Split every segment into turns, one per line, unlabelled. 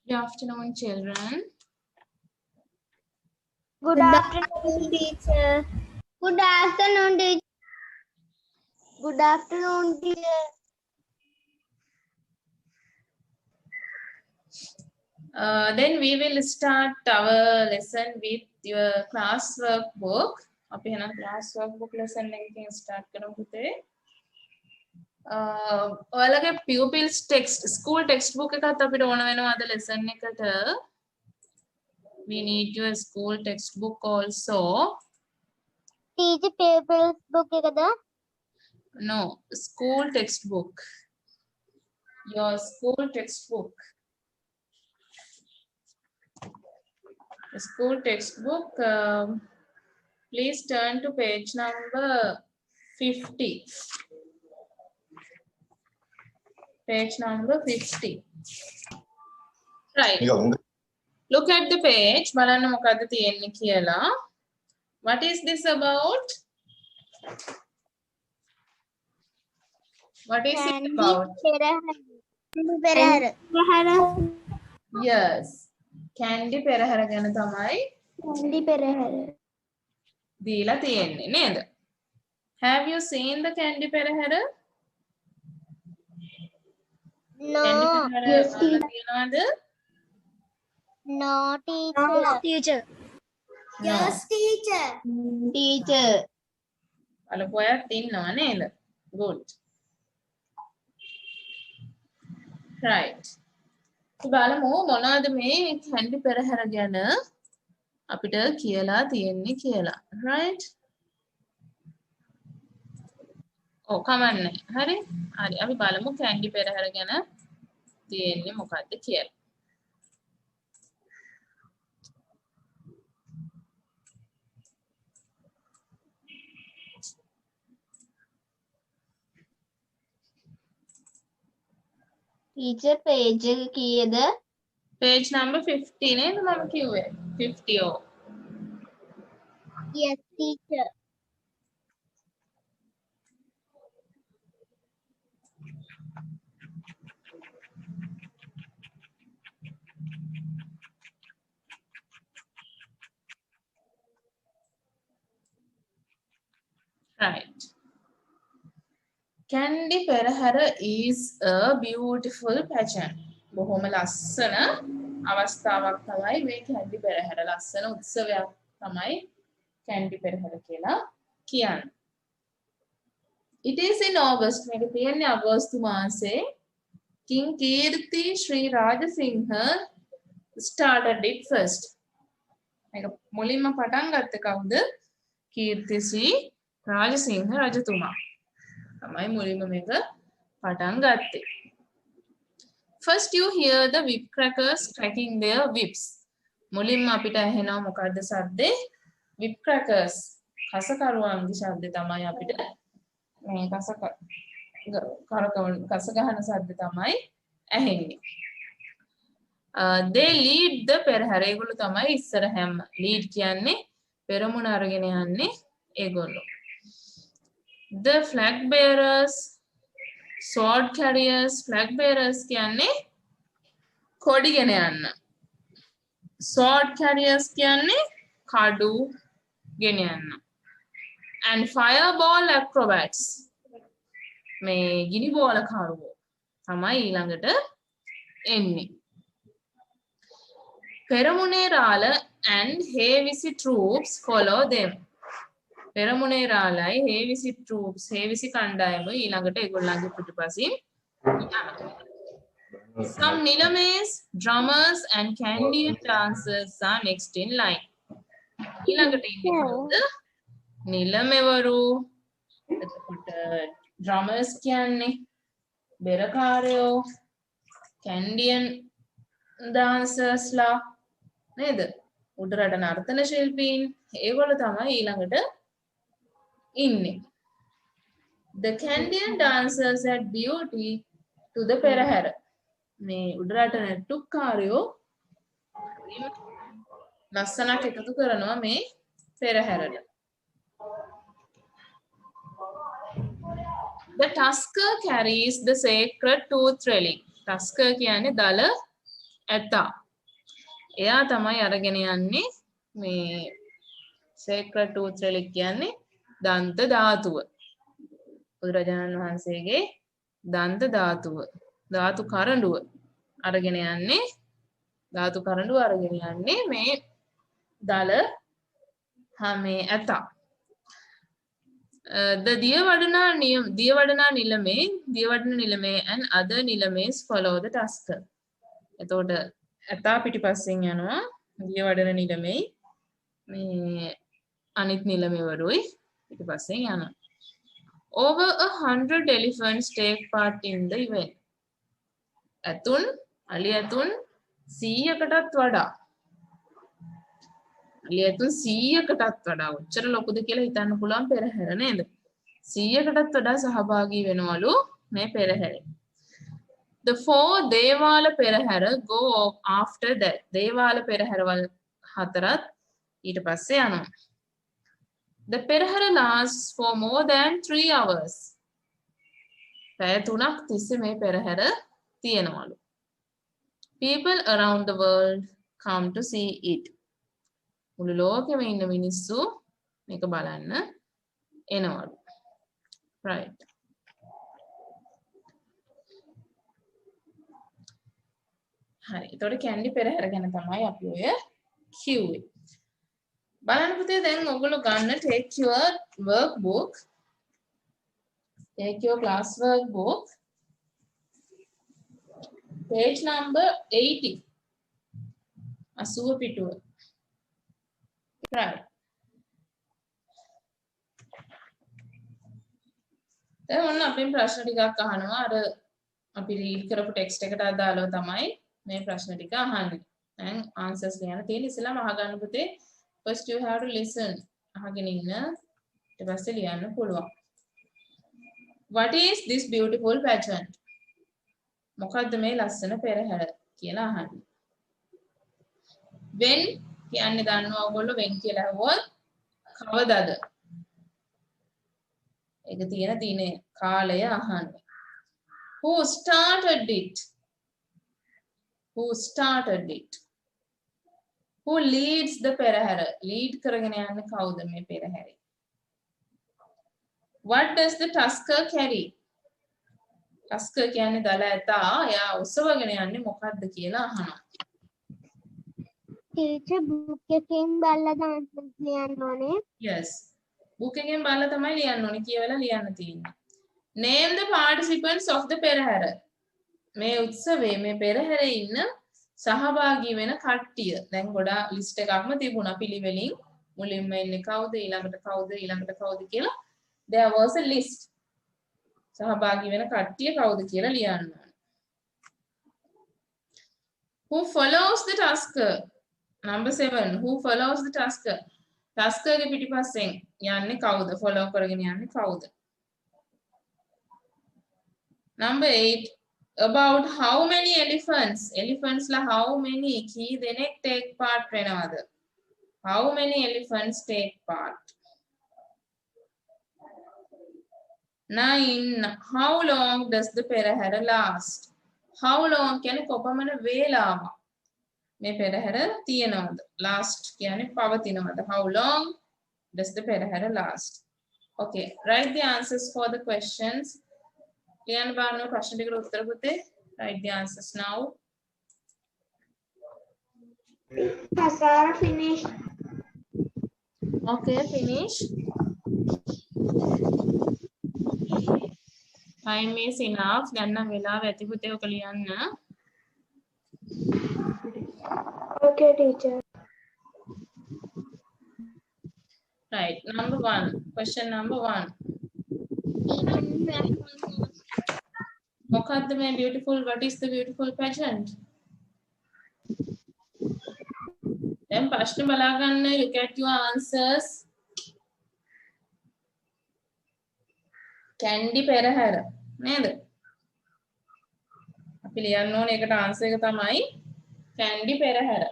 Good afternoon, children.
Good afternoon, teacher. Good afternoon, teacher. Good afternoon, teacher.
Then we will start our lesson with your classwork book. අපි එහෙනම් classwork book lesson එකකින් start කරමු පුතේ. ඔයාලගේ pupils text school textbook එකත් අපිට ඕන වෙනවා අද lesson එකට. We need your school textbook also.
Teacher, pupils book ekada?
No, school textbook. Your school textbook. The school textbook. Please turn to page number 50. Page number 50. Right. Look at the page. බලන්න මොකද්ද තියෙන්නේ කියලා. What is this about? What is it about?
Perahara.
Yes. Candy පෙරහැර ගැන තමයි
Candy perahara.
දීලා තියෙන්නේ නේද? Have you seen the candy perahera?
No.
candy
Yes,
perahera
teacher.
තියනවද?
No, teacher. Teacher.
No.
Yes, teacher. Teacher.
බලපු අයත් ඉන්නවා නේද? Good. Right. බලමු මොනවද මේ candy පෙරහැර ගැන අපිට කියලා තියෙන්නේ කියලා. Right? ඔව් කමන්නේ. හරි? හරි. අපි බලමු candy පෙරහැර ගැන තියෙන්නේ මොකක්ද කියලා.
Teacher, page kiyada?
Page number 50 නේද මම කිව්වේ? 50 ඕ.
Yes, teacher.
Right. Candy perahera is a beautiful pageant. බොහොම ලස්සන අවස්ථාවක් තමයි මේ candy පෙරහැර. ලස්සන උත්සවයක් තමයි candy පෙරහැර කියලා කියන්නේ. It is in August. මේක තියෙන්නේ අගෝස්තු මාසේ. King Kirti Sri Rajasinghe started it first. මේක මුලින්ම පටන් ගත්තේ කවුද? කීර්ති ශ්‍රී රාජසිංහ රජතුමා. තමයි මුලින්ම මේක පටන් ගත්තේ. First you hear the whip crackers cracking their whips. මුලින්ම අපිට ඇහෙනවා මොකද්ද සද්දේ? whip crackers. කසකරුවන්ගේ ශබ්දේ තමයි අපිට මේ කස ගහන ශබ්ද තමයි ඇහෙන්නේ. They lead the පෙරහැර. ඒගොල්ලෝ තමයි ඉස්සරහම. lead කියන්නේ පෙරමුණ අරගෙන යන්නේ ඒගොල්ලෝ. The flag bearers, sword carriers, flag bearers කියන්නේ කොඩි ගෙන යන්න. sword carriers කියන්නේ කඩු ගෙන යන්න. and fireball acrobats මේ ගිනි බෝල කරුවෝ තමයි ඊළඟට එන්නේ. පෙරමුණේරාල and හේවිසි troops follow them. පෙරමුණේරාලයි හේවිසි troops හේවිසි කණ්ඩායම ඊළඟට ඒගොල්ලන්ගේ පිටුපසින් යනවා. Some Nilames, drummers and candy dancers are next in line. ඊළඟට ඉන්නේ කවුද? නිලමෙවරු. එතකොට drummers කියන්නේ බෙරකාරයෝ, candian dancers ලා නේද? උඩරට නර්තන ශිල්පීන් ඒගොල්ලෝ තමයි ඊළඟට ඉන්නේ. The Candian dancers add beauty to the පෙරහැර. මේ උඩරට නැට්ටුකාරයෝ ලස්සනක් එකතු කරනවා මේ පෙරහැරට. The tusker carries the sacred tooth railing. Tusker කියන්නේ දල ඇතා. එයා තමයි අරගෙන යන්නේ මේ sacred tooth relic කියන්නේ දන්ත ධාතුව. බුදුරජාණන් වහන්සේගේ දන්ත ධාතුව. ධාතු කරඬුව අරගෙන යන්නේ මේ දල මේ ඇතා. The Diyavadana Nilame and other Nilames follow the Tusker. එතකොට ඇතා පිටිපස්සෙන් යනවා දියවඩන නිලමේ මේ අනිත් නිලමේවරුයි පිටිපස්සෙන් යනවා. Over 100 elephants take part in the event. අලි ඇතුන් 100කටත් වඩා. අලි ඇතුන් 100කටත් වඩා. ඔච්චර ලොකුද කියලා හිතන්න පුළුවන් පෙරහැර නේද? 100කටත් වඩා සහභාගී වෙනවලු මේ පෙරහැරේ. The 4 දේවාල පෙරහැර go after that. දේවාල පෙරහැරවල් 4ත් ඊට පස්සේ යනවා. The perahera lasts for more than 3 hours. පැය 3ක් තිස්සේ මේ පෙරහැර තියෙනවලු. People around the world come to see it. මුළු ලෝකෙම ඉන්න මිනිස්සු මේක බලන්න එනවලු. Right. හරි. ඒතකොට කැන්ඩි පෙරහැර ගැන තමයි අපි ඔය කිව්වේ. බලන්න පුතේ දැන් ඔයගොල්ලෝ ගන්න take your workbook. Take your class workbook. Page number 80. 80 පිටුව. Right. දැන් ඔන්න අපෙන් ප්‍රශ්න ටිකක් අහනවා. අර අපි රීඩ් කරපු ටෙක්ස්ට් එකට අදාළව තමයි මේ ප්‍රශ්න ටික අහන්නේ. දැන් answers ලියන්න තියෙන ඉස්සෙල්ලාම අහගන්න පුතේ. First you have to listen. අහගෙන ඉන්න. ඊට පස්සේ ලියන්න පුළුවන්. What is this beautiful pageant? මොකද්ද මේ ලස්සන පෙරහැර කියලා අහන්නේ. When කියන්නේ දන්නවා ඔයගොල්ලෝ when කියලා අහුවොත් කවදාද? ඒක තියෙන දිනේ කාලය අහන්නේ. Who started it? Who started it? Who leads the perahara? Lead කරගෙන යන්නේ කවුද මේ පෙරහැරේ? What does the tusker carry? Tusker කියන්නේ දල ඇතා. එයා ඔසවගෙන යන්නේ මොකද්ද කියලා අහනවා.
Teacher book එකෙන් බලලා තමයි ලියන්න ඕනේ.
Yes. book එකෙන් බලලා තමයි ලියන්න ඕනේ. කියවලා ලියන්න තියෙන්නේ. Name the participants of the perahara. මේ උත්සවයේ මේ පෙරහැරේ ඉන්න සහභාගී වෙන කට්ටිය. දැන් ගොඩා ලිස්ට් එකක්ම තිබුණා පිළිවෙලින්. මුලින්ම ඉන්නේ කවුද ඊළඟට කවුද කියලා. There was a list. සහභාගී වෙන කට්ටිය කවුද කියලා ලියන්න ඕනේ. Who follows the tusker? Number 7. Who follows the tusker? Tusker ගේ පිටිපස්සෙන් යන්නේ කවුද? follow කරගෙන යන්නේ කවුද? Number 8. About how many elephants? Elephants la how many key denek take part වෙනවද? How many elephants take part? 9. How long does the perahara last? How long කියන්නේ කොපමණ වේලාවක් මේ පෙරහැර තියෙනවද? Last කියන්නේ පවතිනවද? How long does the perahara last? Okay, write the answers for the questions. ලියන්න බලන්න ප්‍රශ්න ටිකට උත්තර පුතේ. Write the answers now.
Sarah finish.
Okay, finish. Time is enough. දැන් නම් වෙලාව ඇති පුතේ ඔක ලියන්න.
Okay, teacher.
Right, number 1. Question number 1. මොකද්ද මේ beautiful? What is the beautiful pageant? දැන් ප්‍රශ්න බලා ගන්න. Look at your answers. Kandy පෙරහැර නේද? අපි ලියන්න ඕනේ ඒකට ආන්සර් එක තමයි කැන්ඩි පෙරහැර.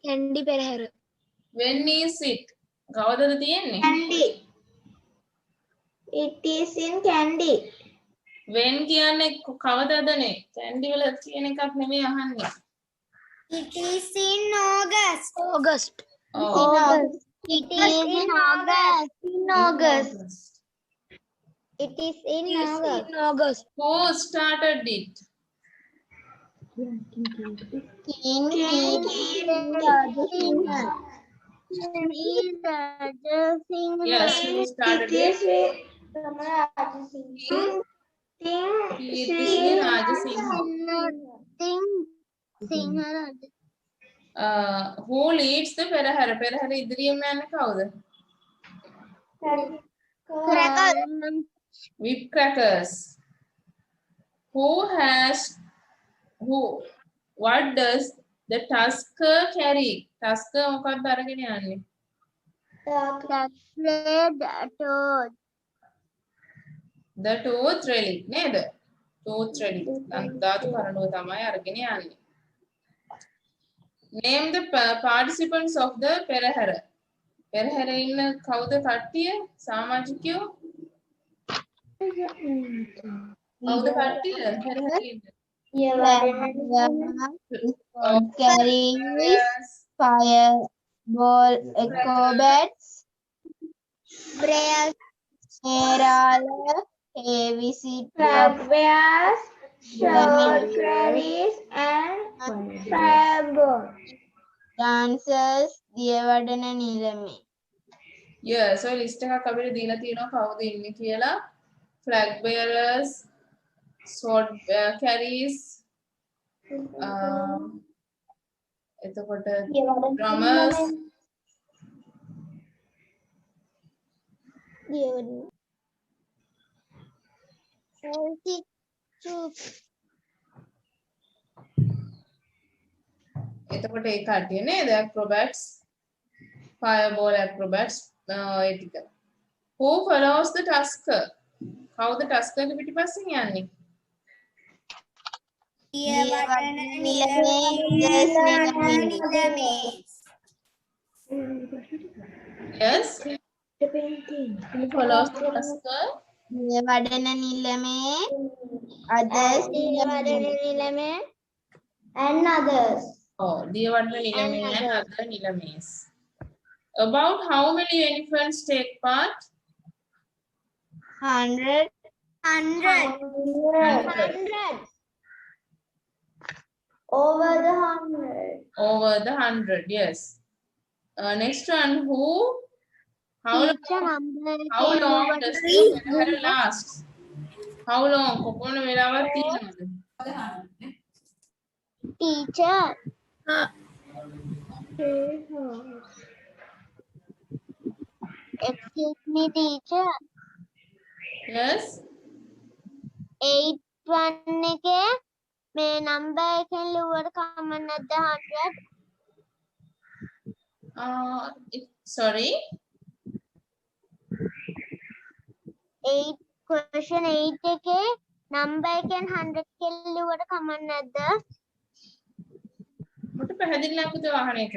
Candy perahara.
When is it? කවදද තියෙන්නේ?
Candy. It is in Candy.
when කියන්නේ කවදාදනේ candy වල කියන එකක් නෙමෙයි අහන්නේ.
It is in August.
August.
Oh.
It is in August.
In August. It is in August.
August.
Who started it?
King
Yes, who started it? Kirti Rajasinghe. Who leads the පෙරහැර? පෙරහැර ඉදිරියෙන් යන්නේ කවුද? Whip crackers. What does the Tusker carry? Tusker මොකක්ද අරගෙන යන්නේ? The tooth relic නේද? Tooth relic. ධාතු කරඬුව තමයි අරගෙන යන්නේ. Name the participants of the පෙරහැර. පෙරහැරේ ඉන්න කවුද කට්ටිය? සමාජිකයෝ? කවුද කට්ටිය? පෙරහැරේ ඉන්න.
Carries fireball acrobats, Kerala, visitors,
short carries and fireball.
dancers, Diyawadana Nilame.
Yeah, so list එකක් අපිට දීලා තියෙනවා කවුද ඉන්නේ කියලා. Flag bearers, sword carries, එතකොට drummers, එතකොට ඒ කට්ටිය නේද? acrobats, fireball acrobats ඒ ටික. Who follows the Tusker? කවුද Tusker ගේ පිටිපස්සෙන් යන්නේ? Yes. Who follows the Tusker?
Diyawadana Nilame, others,
And others.
Oh, Diyawadana Nilame and other නිලමේස්. About how many elephants take part?
100.
100. Over the 100.
Over the 100, yes. Next one, how long does the perahera last? How long? කොපමණ වෙලාවක් තියෙනවද?
Teacher. Excuse me, teacher.
Yes.
81 එකේ මේ number එකෙන් ලිව්වට කමක් නැද්ද 100?
Sorry.
question 8 එකේ number එකෙන් 100 කියලා ලිව්වට කමක් නැද්ද?
මට පැහැදිලි නැහැ පුතේ අහන එක.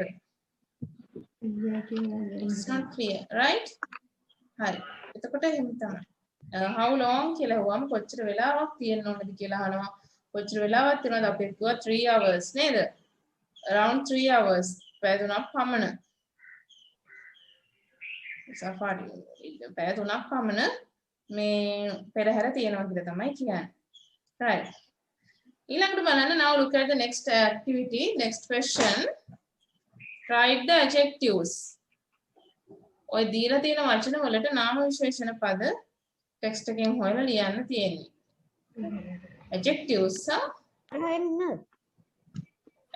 It's not clear, right? හරි. එතකොට එහෙම තමයි. How long කියලා හුවම කොච්චර වෙලාවක් තියෙන්න ඕනද කියලා අහනවා. කොච්චර වෙලාවක් තියෙනවද අපි කිව්වා 3 hours නේද? Around 3 hours. පැය 3ක් පමණ. සෆාරි පැය 3ක් පමණ මේ පෙරහැර තියෙනවා කියලා තමයි කියන්නේ. Right. ඊළඟට බලන්න now look at the next activity, next question. Write the adjectives. ඔය දීලා තියෙන වචන වලට නාම විශේෂණ පද ටෙක්ස්ට් එකෙන් හොයලා ලියන්න තියෙන්නේ. Adjectives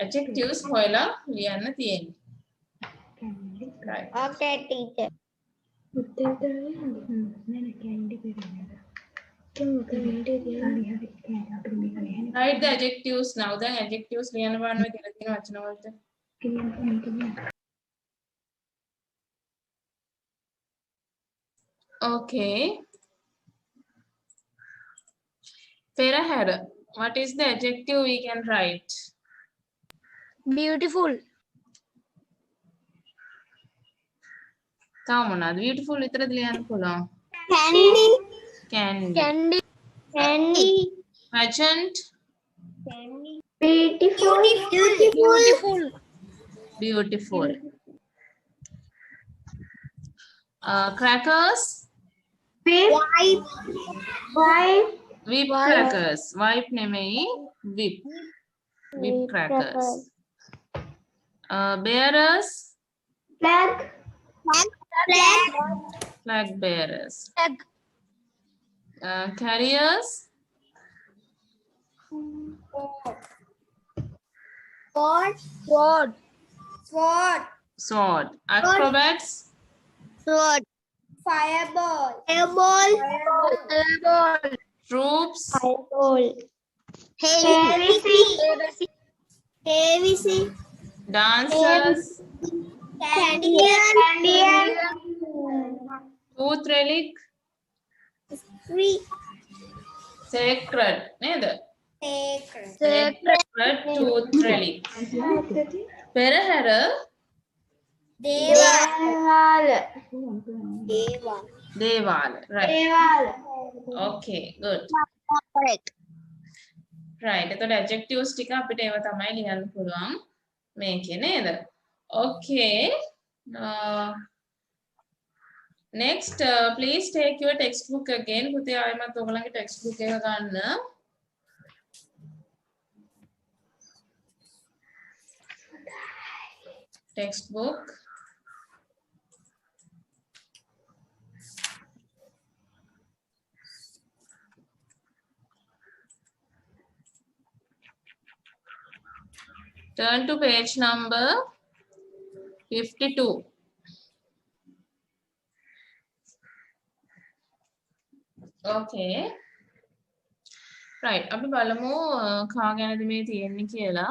adjectives හොයලා ලියන්න තියෙන්නේ. Right.
Okay, teacher.
Write the adjectives now. Then adjectives ලියන්න බලන්න ඔය දීලා තියෙන වචන වලට. Okay. Perahera. What is the adjective we can write?
Beautiful.
තව මොනවාද? Beautiful විතරද ලියන්න පුළුවන්.
Candy.
Candy.
Candy. Candy.
Pageant.
Beautiful.
Beautiful. Crackers.
Wipe.
Whip crackers. Wipe නෙමෙයි. Whip. Whip crackers. Bearers. Flag bearers. Carriers. Sword. Acrobats.
Fireball.
Troops.
Heavy.
Dancers.
Candian.
Tooth relic. Sacred. නේද? Sacred tooth relic. පෙරහැර. දේවාල. Right. Okay, good.
Correct.
Right. එතකොට adjectives ටික අපිට ඒව තමයි ලියන්න පුළුවන් මේකේ නේද? Okay. Next, please take your textbook again. පුතේ ආයෙමත් ඔයගලගේ textbook එක ගන්න. Textbook. Turn to page number 52. Okay. Right. අපි බලමු කා ගැනද මේ තියෙන්නේ කියලා.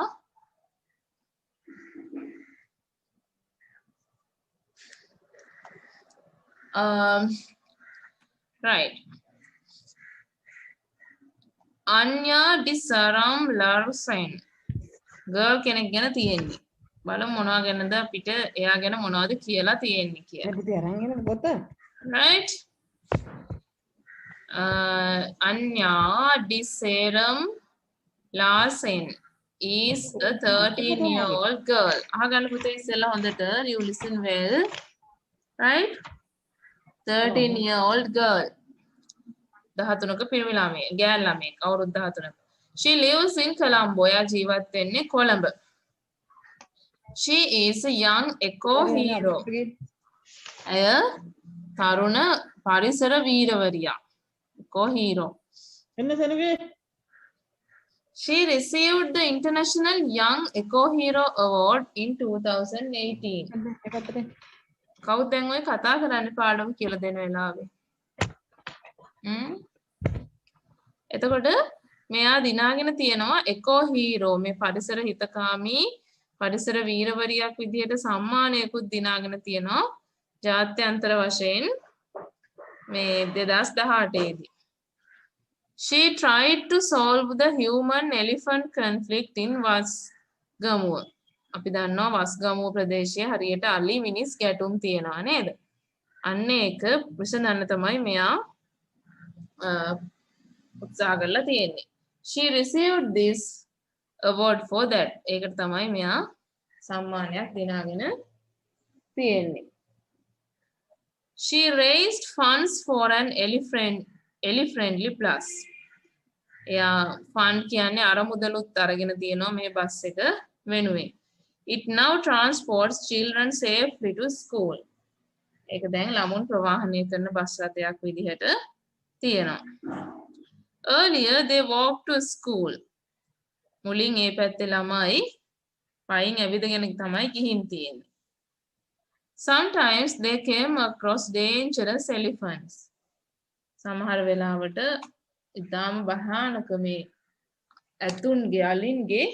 Right. Anya Disaram Larsen. Girl කෙනෙක් ගැන තියෙන්නේ. බලමු මොනවා ගැනද අපිට එයා ගැන මොනවද කියලා තියෙන්නේ කියලා. Right. Anya Disaram Larsen is a 13-year-old girl. අහගන්න පුතේ ඉස්සෙල්ලා හොඳට. You listen well. Right? 13-year-old girl. 13ක පිරිමි ළමයෙක්, ගෑල් ළමයෙක්, අවුරුදු 13ක. She lives in Colombo. එයා ජීවත් වෙන්නේ Colombo. She is a young eco hero. ඇය තරුණ පරිසර වීරවරියක්. Eco hero. She received the International Young Eco Hero Award in 2018. කවුද දැන් ඔය කතා කරන්නේ පාඩම කියලා දෙන වෙලාවේ? එතකොට මෙයා දිනාගෙන තියෙනවා එකෝ හීරෝ මේ පරිසර හිතකාමී පරිසර වීරවරියක් විදිහට සම්මානයකුත් දිනාගෙන තියෙනවා ජාත්‍යන්තර වශයෙන් මේ 2018 දී. She tried to solve the human elephant conflict in Wasgamuwa. අපි දන්නවා වස්ගමුව ප්‍රදේශයේ හරියට අලි මිනිස් ගැටුම් තියෙනවා නේද? අන්න ඒක විසඳන්න තමයි මෙයා උත්සාහ කරලා තියෙන්නේ. She received this award for that. ඒකට තමයි මෙයා සම්මානයක් දිනාගෙන තියෙන්නේ. She raised funds for an elephant-friendly bus. එයා fund කියන්නේ අරමුදලුත් අරගෙන තියෙනවා මේ බස් එක වෙනුවෙන්. It now transports children safely to school. ඒක දැන් ළමුන් ප්‍රවාහනය කරන බස් රථයක් විදිහට තියෙනවා. Earlier they walked to school. මුලින් ඒ පැත්තේ ළමයි පයින් ඇවිදගෙන තමයි ගිහින් තියෙන්නේ. Sometimes they came across dangerous elephants. සමහර වෙලාවට ඉතාම භයානක මේ ඇතුන්ගේ අලින්ගේ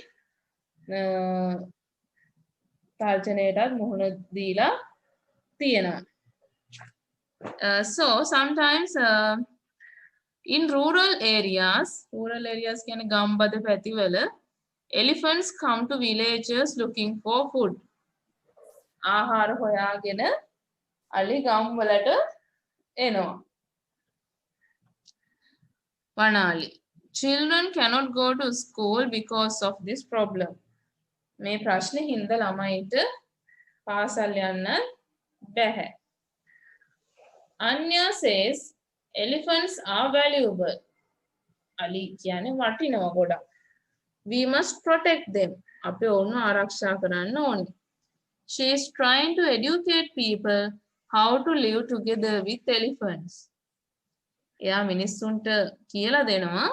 තර්ජනයටත් මුහුණ දීලා තියෙනවා. So sometimes in rural areas කියන්නේ ගම්බද පැතිවල elephants come to villages looking for food. ආහාර හොයාගෙන අලි ගම් වලට එනවා. Vanali. Children cannot go to school because of this problem. මේ ප්‍රශ්නේ හින්දා ළමයිට පාසල් යන්න බැහැ. Anya says elephants are valuable. Ali කියන්නේ වටිනවා ගොඩක්. We must protect them. අපි ඔවුන්ව ආරක්ෂා කරන්න ඕනේ. She is trying to educate people how to live together with elephants. එයා මිනිස්සුන්ට කියලා දෙනවා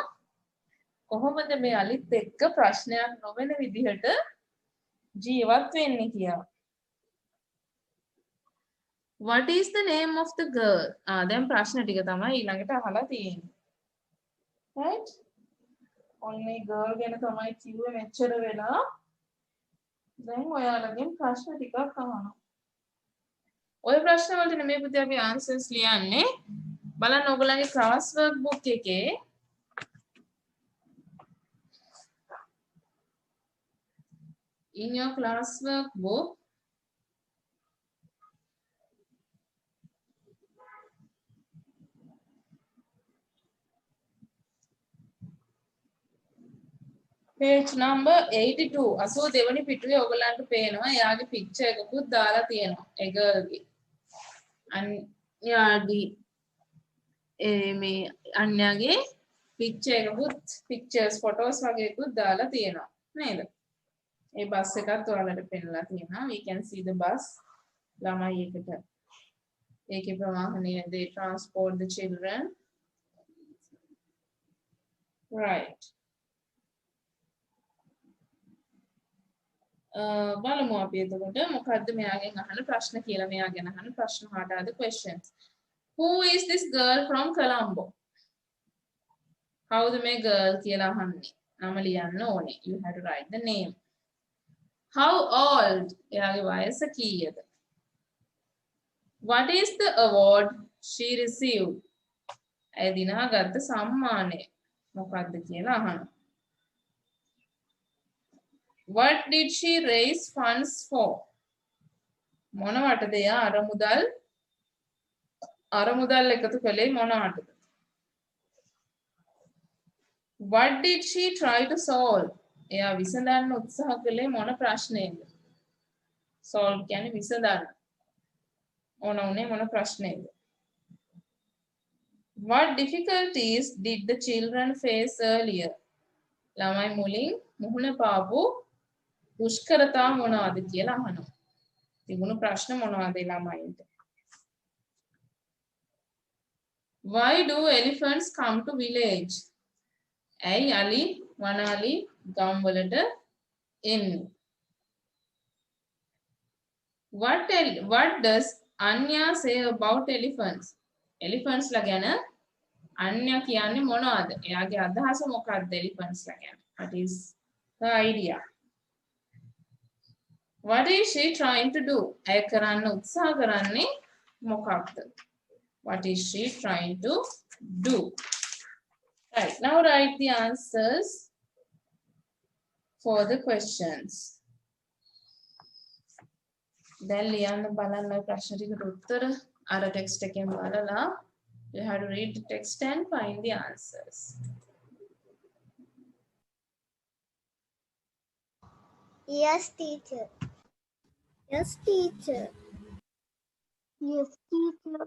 කොහොමද මේ අලිත් එක්ක ප්‍රශ්නයක් නොවන විදිහට ජීවත් වෙන්නේ කියලා. What is the name of the girl? දැන් ප්‍රශ්න ටික තමයි ඊළඟට අහලා තියෙන්නේ. Right? ඔන්නේ girl ගැන තමයි කිව්වේ මෙච්චර වෙලා. දැන් ඔයාලගෙන් ප්‍රශ්න ටිකක් අහනවා. ඔය ප්‍රශ්න වලට නෙමෙයි පුතේ අපි answers ලියන්නේ. බලන්න ඔයගොල්ලන්ගේ class work book එකේ in your class work book page number 82 82 වෙනි පිටුවේ ඔයගලන්ට පේනවා එයාගේ picture එකකුත් දාලා තියෙනවා ඒ girl ගේ අන්‍යාගේ මේ අන්‍යාගේ picture එකකුත් pictures photos වගේකුත් දාලා තියෙනවා නේද ඒ බස් එකත් ඔයාලට පෙන්නලා තියෙනවා we can see the bus ළමයි එකට ඒකේ ප්‍රවාහනය they transport the children right බලමු අපි එතකොට මොකද්ද මෙයාගෙන් අහන ප්‍රශ්න කියලා මෙයාගෙන අහන ප්‍රශ්න what are the questions who is this girl from Colombo කවුද මේ girl කියලා අහන්නේ නම ලියන්න ඕනේ you have to write the name how old එයාගේ වයස කීයද what is the award she received ඇය දිනාගත්ත සම්මානය මොකද්ද කියලා අහනවා What did she raise funds for? මොනවටද එයා අරමුදල් එකතු කළේ මොනවටද? What did she try to solve? එයා විසඳන්න උත්සාහ කළේ මොන ප්‍රශ්නයද? solve කියන්නේ විසඳන්න. ඕන උනේ මොන ප්‍රශ්නයද? What difficulties did the children face earlier? ළමයි මුලින් මුහුණ පාපු දුෂ්කරතා මොනවාද කියලා අහනවා. තිබුණු ප්‍රශ්න මොනවාද ළමයින්ට? Why do elephants come to village? ඇයි අලි වනාලි ගම් වලට එන්නේ? What does Anya say about elephants? Elephants ලා ගැන අන්‍ය කියන්නේ මොනවද? එයාගේ අදහස මොකක්ද elephants ලා ගැන? What is the idea? What is she trying to do? ඇය කරන්න උත්සාහ කරන්නේ මොකක්ද? What is she trying to do? Right, now write the answers for the questions. දැන් ලියන්න බලන්න ප්‍රශ්න ටිකට උත්තර අර ටෙක්ස්ට් එකෙන් බලලා you have to read the text and find the answers.
Yes, teacher. Yes, teacher.
Yes, teacher.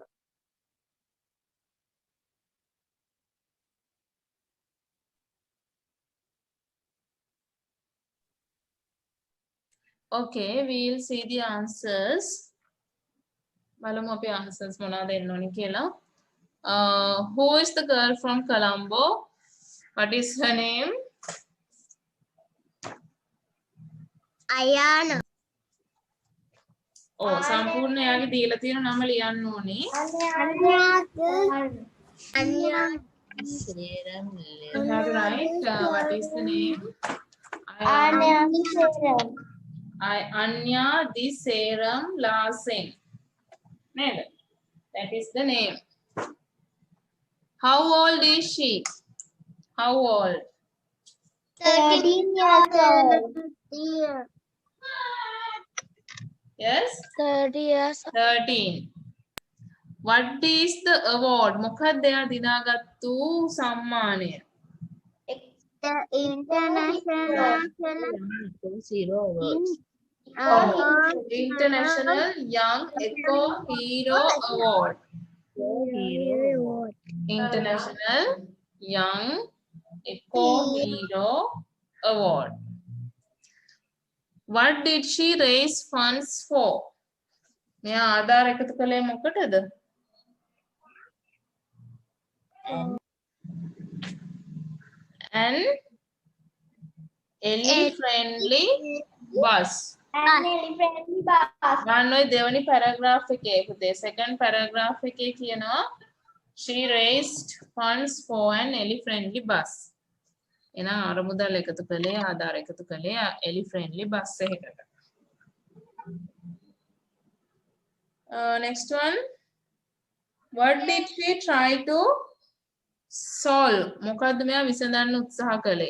Okay, we'll see the answers. බලමු අපි answers මොනවද එන්න ඕනේ කියලා. Who is the girl from Colombo? What is her name?
Ayana.
සම්පූර්ණ එයාගේ දීලා තියෙන නම ලියන්න ඕනේ.
Anya.
You have to write what is the name? Anya Diseram Larsen. Name. That is the name. How old is she? How old?
13 years old.
Yes?
30 years.
13. What is the award? මොකක්ද එයා දිනාගත්තු සම්මානය?
The international
International Young Eco Hero Award. International Young Eco Hero Award. What did she raise funds for? මෙයා ආධාර එකතු කළේ මොකටද? An ellie-friendly bus.
An elephant bus.
ගන්න ඔය දෙවනි paragraph එකේ පුතේ second paragraph එකේ කියනවා she raised funds for an ellie-friendly bus. එහෙනම් අරමුදල් එකතු කළේ ආධාර එකතු කළේ ellie-friendly bus එකකට. Next one. What did she try to solve? මොකද්ද මෙයා විසඳන්න උත්සාහ කළේ?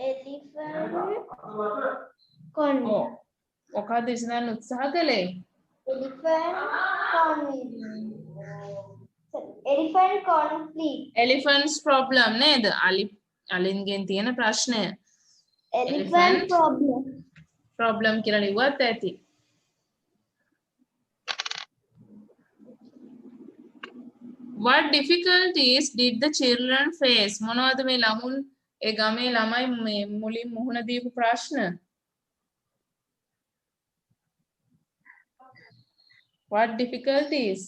Elephant con.
මොකද්ද විසඳන්න උත්සාහ කළේ?
Elephant conflict.
Elephant's problem නේද? අලින්ගෙන් තියෙන ප්‍රශ්නය.
Elephant problem.
Problem කියලා ලිව්වත් ඇති. What difficulties did the children face? මොනවද මේ ළමුන් ඒ ගමේ ළමයි මුලින් මුහුණ දීපු ප්‍රශ්න? What difficulties?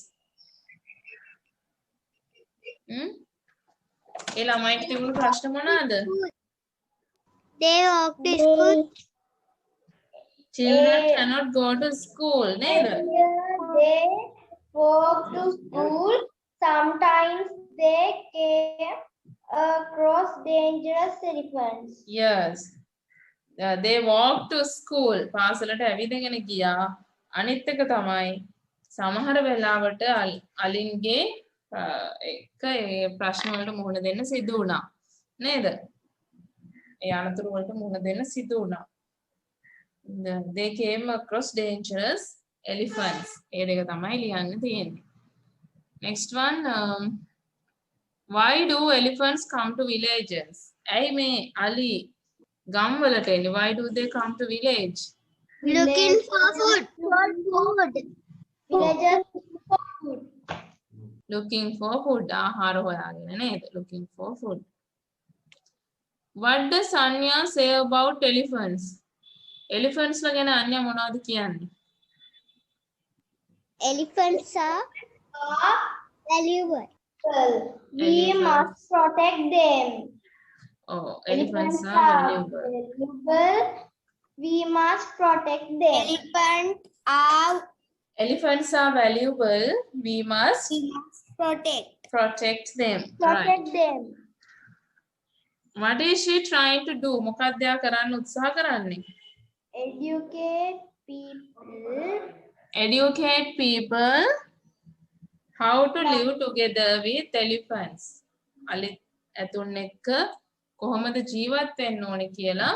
ඒ ළමයිට තිබුණු ප්‍රශ්න මොනවාද?
They walk to school.
Children cannot go to school නේද?
They walk to school. Sometimes they came across dangerous elephants.
Yes. They walk to school. පාසලට ඇවිදගෙන ගියා. අනිත් එක තමයි සමහර වෙලාවට අලින්ගේ එක ඒ ප්‍රශ්න වලට මුහුණ දෙන්න සිදු වුණා. නේද? ඒ අනතුරු වලට මුහුණ දෙන්න සිදු වුණා. They came across dangerous elephants. ඒ දෙක තමයි ලියන්න තියෙන්නේ. Next one. Why do elephants come to villages? ඇයි මේ අලි ගම් වලට එන්නේ? Why do they come to village?
Looking for food.
Villagers look for food.
Looking for food. ආහාර හොයාගෙන නේද? Looking for food. What does Anya say about elephants? Elephants ලා ගැන අන්‍ය මොනවද කියන්නේ?
Elephants are valuable.
We must protect them.
Oh, elephants are valuable.
We must protect them.
Elephants are valuable. We must protect them.
Protect
Right.
them.
What is she trying to do? මොකක්ද එයා කරන්න උත්සාහ කරන්නේ?
Educate people.
Educate people how to live together with elephants. අලි ඇතුන් එක්ක කොහොමද ජීවත් වෙන්න ඕනේ කියලා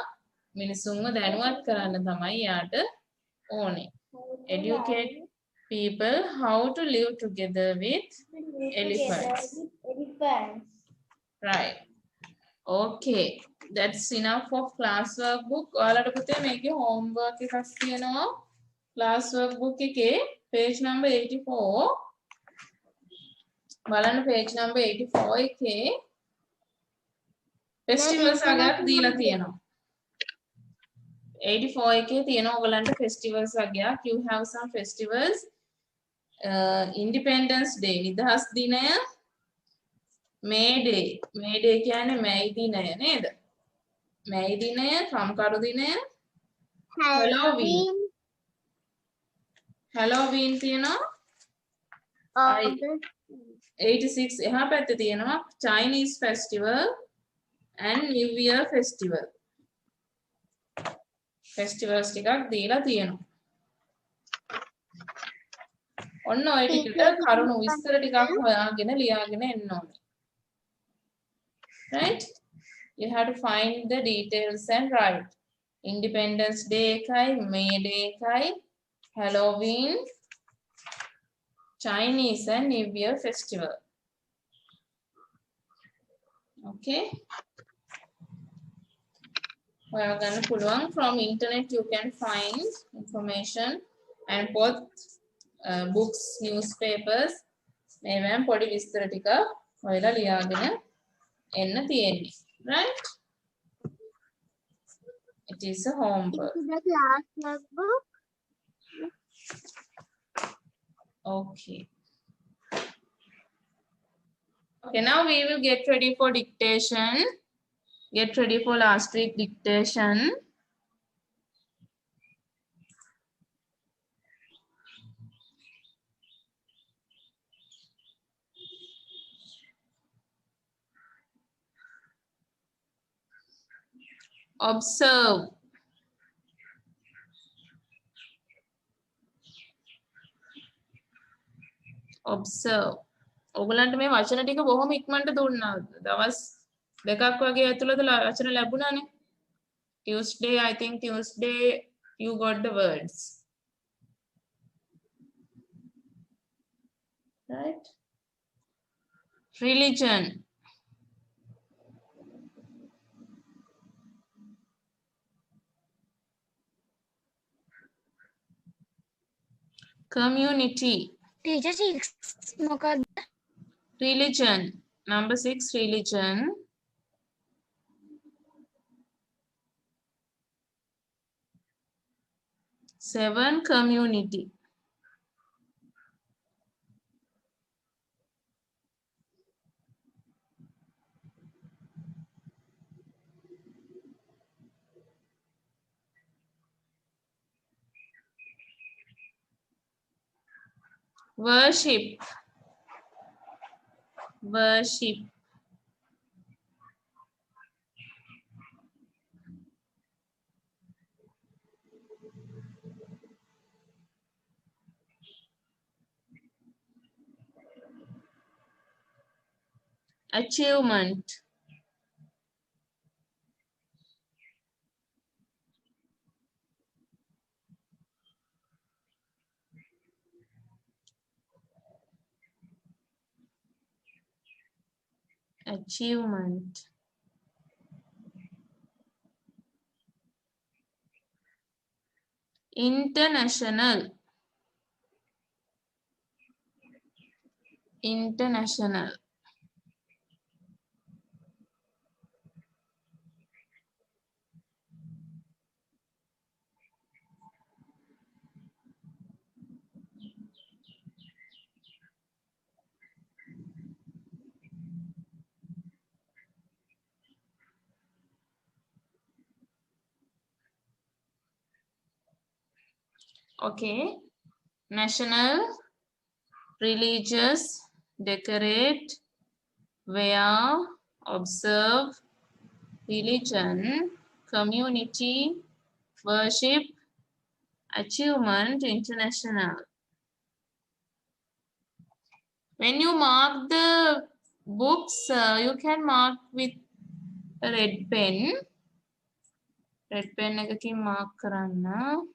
මිනිසුන්ව දැනුවත් කරන්න තමයි යාට ඕනේ. Educate people how to live together with elephants.
Elephants.
Right. Okay. That's enough of class workbook. ඔයාලට පුතේ මේකේ homework එකක් තියෙනවා. Class workbook එකේ page number 84. බලන්න page number 84 එකේ festivals වගේක් දීලා තියෙනවා. 84 එකේ තියෙනවා ඔයගලන්ට festivals වගේක්. You have some festivals. Independence Day නිදහස් දිනය, May Day. May Day කියන්නේ මැයි දිනය නේද? මැයි දිනය, කම්කරු දිනය, Halloween. Halloween තියෙනවා. 86 එහා පැත්තේ තියෙනවා Chinese festival and New Year festival. Festivals ටිකක් දීලා තියෙනවා. ඔන්න ඔය ටිකට කරුණු විස්තර ටිකක් හොයාගෙන ලියාගෙන එන්න ඕනේ. Right? You have to find the details and write. Independence Day එකයි, May Day එකයි, Halloween, Chinese and New Year festival. Okay. Well, from internet you can find information and both books, newspapers. මේවැම් පොඩි විස්තර ටික ඔයලා ලියාගෙන එන්න තියෙන්නේ. Right? It is a homework.
It's the class notebook.
Okay. Okay, now we will get ready for dictation. Get ready for last week dictation. Observe. Observe. ඔයගලන්ට මේ වචන ටික බොහොම ඉක්මනට දුන්නා. දවස් දෙකක් වගේ ඇතුළත වචන ලැබුණානේ. Tuesday, I think Tuesday you got the words. Right? Religion. Community.
Teacher 6 මොකක්ද?
Religion. Number 6, religion. Seven, community. Worship. Worship. Achievement. Achievement. International. International. Okay. National, religious, decorate, wear, observe, religion, community, worship, achievement, international. When you mark the books, you can mark with a red pen. Red pen එකකින් mark කරන්න.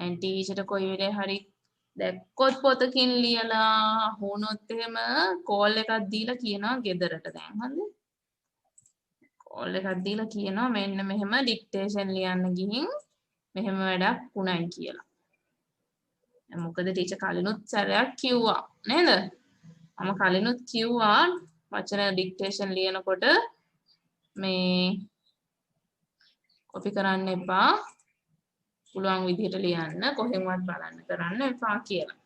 and teacher කොයි වෙලේ හරි දැක්කොත් පොතකින් ලියලා වුණොත් එහෙම call එකක් දීලා කියනවා ගෙදරට දැන් හරිද කෝල් එකක් දීලා කියනවා මෙන්න මෙහෙම ඩික්ටේෂන් ලියන්න ගිහින් මෙහෙම වැඩක් වුණයි කියලා. මොකද ටීචර් කලිනුත් සැරයක් කිව්වා නේද? මම කලිනුත් කිව්වා වචන ඩික්ටේෂන් ලියනකොට මේ කොපි කරන්න එපා. පුළුවන් විදිහට ලියන්න කොහෙන්වත් බලන්න කරන්න එපා කියලා.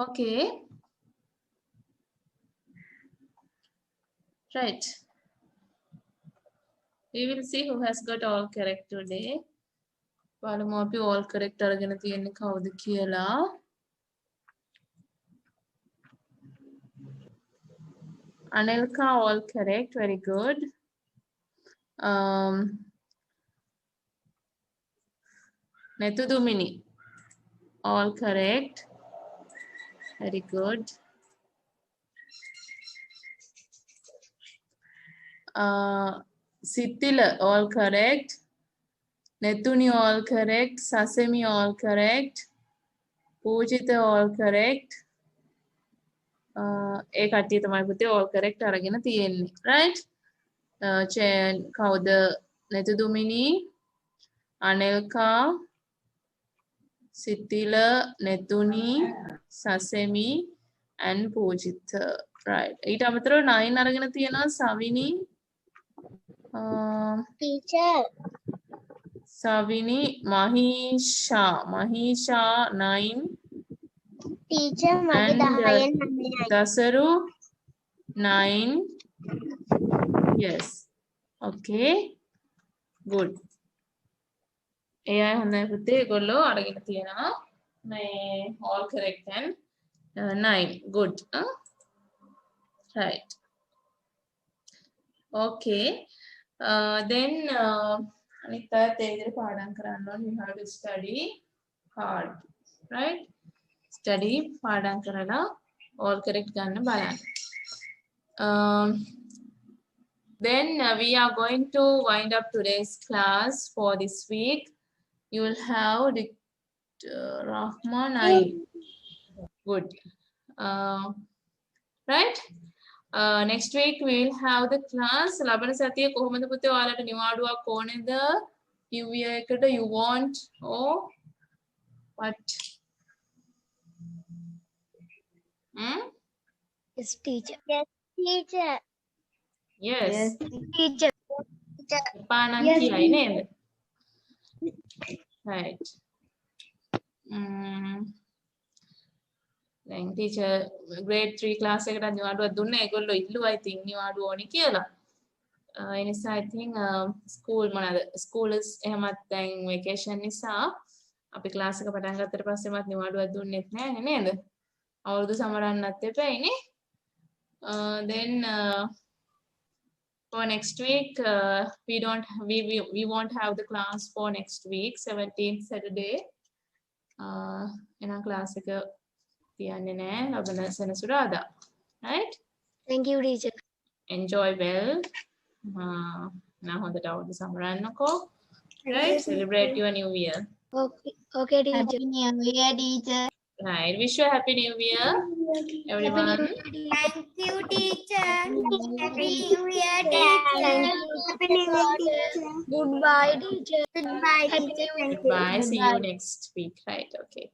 Okay. Right. We will see who has got all correct today. බලමු අපි all correct අරගෙන තියෙන්නේ කවුද කියලා. Anelka all correct, very good. Netudumini All correct. Very good. Sitila, all correct. Nethuni, all correct. Sasemi, all correct. Pujita, all correct. ඒ කට්ටිය තමයි පුතේ all correct අරගෙන තියෙන්නේ. Right? කවුද? Netudomini, Anelka, Sitila, Nethuni, Sasemi, and Pujita. Right. ඊට අමතරව 9 අරගෙන තියෙනවා Savini.
Teacher.
Savini, Mahisha 9.
Teacher මගේ
And
10න් 9යි.
Dasaru 9. Yes. Okay. Good. ඒ අය හොඳයි පුතේ. ඒගොල්ලෝ අරගෙන තියෙනවා. මේ all correct and 9. Good. Right. Okay. Then අනිත් පැත්ත ඒ විදිහට පාඩම් කරන්න ඕනේ. We have to study hard. Right? Study පාඩම් කරලා all correct ගන්න බලන්න. Then we are going to wind up today's class for this week. You will have the Rahman I. Good. Right? Next week we will have the class. ලබන සතියේ කොහොමද පුතේ ඔයාලට නිවාඩුවක් ඕනේද? New year එකට you want or what?
Yes, teacher. Yes, teacher.
Yes.
Teacher.
එපා නම් කියයි නේද? Right. දැන් teacher grade 3 class එකට නිවාඩුවක් දුන්නා. ඒගොල්ලෝ ඉල්ලුවා ඉතින් නිවාඩුව ඕනි කියලා. ඒ නිසා I think school මොනවාද? schools එහෙමත් දැන් vacation නිසා අපි class එක පටන් ගත්තට පස්සෙමත් නිවාඩුවක් දුන්නෙත් නැහැ නේද? අවුරුදු සමරන්නත් එපායිනේ. Then for next week we won't have the class for next week 17th Saturday. එහෙනම් class එක තියන්නේ නැහැ ලබන සෙනසුරාදා. Right?
Thank you, teacher.
Enjoy well. Now හොඳට අවුරුදු සමරන්නකෝ. Right? Celebrate your new year.
Okay, teacher.
Happy New Year, teacher.
Right. Wish you a happy new year, everyone.
Thank you, teacher. Happy New Year, teacher.
Happy New Year, teacher. Goodbye, teacher.
Goodbye, teacher.
Bye. See you next week. Right. Okay.